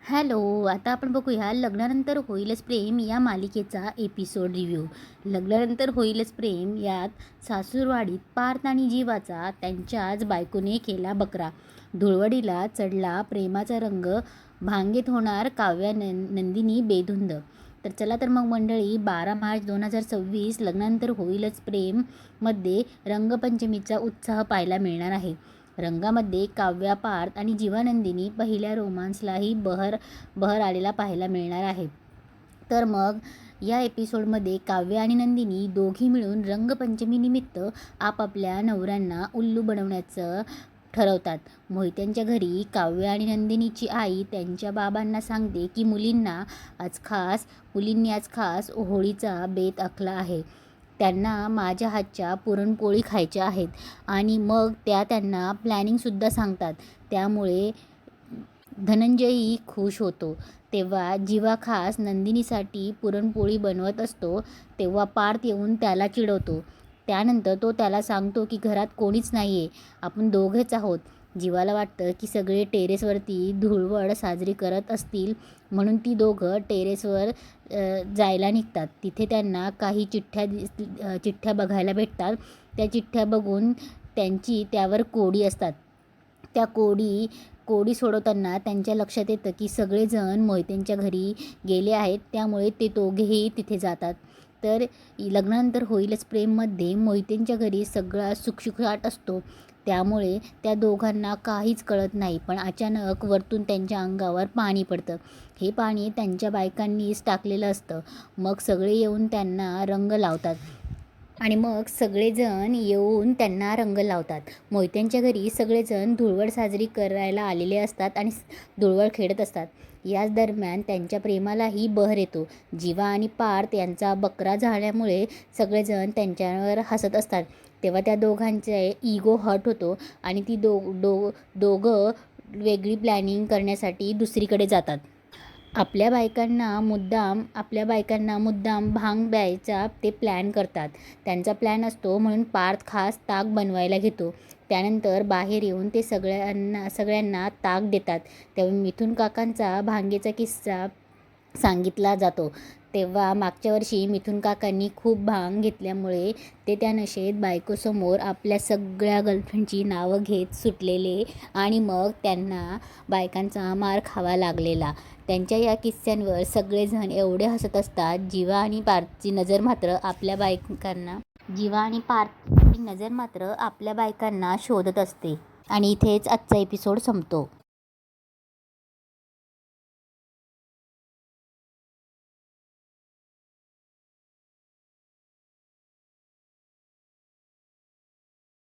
Hello. आता आपण बघूया लग्नानंतर होईलच प्रेम या मालिकेचा एपिसोड रिव्ह्यू. लग्नानंतर होईलच प्रेम यात सासूरवाडीत पार्थ आणि जीवाचा त्यांच्याच बायकोने केला बकरा. धुळवडीला चढला प्रेमाचा रंग, भांगेत होणार काव्या नंदिनी बेधुंद. तर चला तर मग मंडळी, 12 मार्च 2026 लग्नानंतर होईलच प्रेम मध्ये रंगपंचमीचा उत्साह पाहायला मिळणार आहे. रंगामध्ये काव्या, पार्थ आणि जीवानंदिनी पहिल्या रोमांसलाही बहर आलेला पाहायला मिळणार आहे. तर मग या एपिसोडमध्ये काव्या आणि नंदिनी दोघी मिळून रंगपंचमीनिमित्त आपापल्या नवऱ्यांना उल्लू बनवण्याचं ठरवतात. मोहित्यांच्या घरी काव्या आणि नंदिनीची आई त्यांच्या बाबांना सांगते की मुलींनी आज खास होळीचा बेत आखला आहे. त्यांना माझ्या हातच्या पुरणपोळी खायच्या आहेत. आणि मग त्या त्यांना प्लॅनिंगसुद्धा सांगतात. त्यामुळे धनंजयही खुश होतो. तेव्हा जीवा खास नंदिनीसाठी पुरणपोळी बनवत असतो तेव्हा पार्थ येऊन त्याला चिडवतो. त्यानंतर तो त्याला सांगतो की घरात कोणीच नाही आहे, आपण दोघेच आहोत. जीवाला वाटतं की सगळे टेरेसवरती धुळवड साजरी करत असतील, म्हणून ती दोघं टेरेसवर जायला निघतात. तिथे त्यांना काही चिठ्ठ्या बघायला भेटतात. त्या चिठ्ठ्या बघून त्यांची त्यावर कोडी असतात. त्या कोडी सोडवताना त्यांच्या लक्षात येतं की सगळेजण मोहित्यांच्या घरी गेले आहेत, त्यामुळे ते दोघेही तिथे जातात. तर लग्नानंतर होईलच प्रेममध्ये मोहित्यांच्या घरी सगळा सुखसुखाट असतो, त्यामुळे त्या दोघांना काहीच कळत नाही. पण अचानक वरतून त्यांच्या अंगावर पाणी पडतं. हे पाणी त्यांच्या बायकांनीच टाकलेलं असतं. मग सगळे येऊन त्यांना रंग लावतात. मोहित्यांच्या घरी सगळेजण धुळवड साजरी करायला आलेले असतात आणि धुळवड खेळत असतात. याच दरम्यान त्यांच्या प्रेमालाही बहर येतो. जीवा आणि पार्थ यांचा बकरा झाल्यामुळे सगळेजण त्यांच्यावर हसत असतात. तेव्हा त्या दोघांचे इगो हर्ट होतो आणि ती दोघं वेगळी प्लॅनिंग करण्यासाठी दुसरीकडे जातात. आपल्या बायकांना मुद्दाम भांग द्यायचा ते प्लॅन करतात. त्यांचा प्लॅन असतो म्हणून पार्थ खास ताक बनवायला घेतो. त्यानंतर बाहेर येऊन ते सगळ्यांना ताक देतात. तेव्हा मिथुन काकांचा भांगेचा किस्सा सांगितला जातो. तेव्हा मागच्या वर्षी मिथुन काकांनी खूप भांग घेतल्यामुळे ते त्या नशेत बायकोसमोर आपल्या सगळ्या गर्लफ्रेंडची नावं घेत सुटलेले आणि मग त्यांना बायकांचा मार खावा लागलेला. त्यांच्या या किस्स्यांवर सगळेजण एवढे हसत असतात. जीवा आणि पार्थची नजर मात्र आपल्या बायकांना शोधत असते. आणि इथेच आजचा एपिसोड संपतो.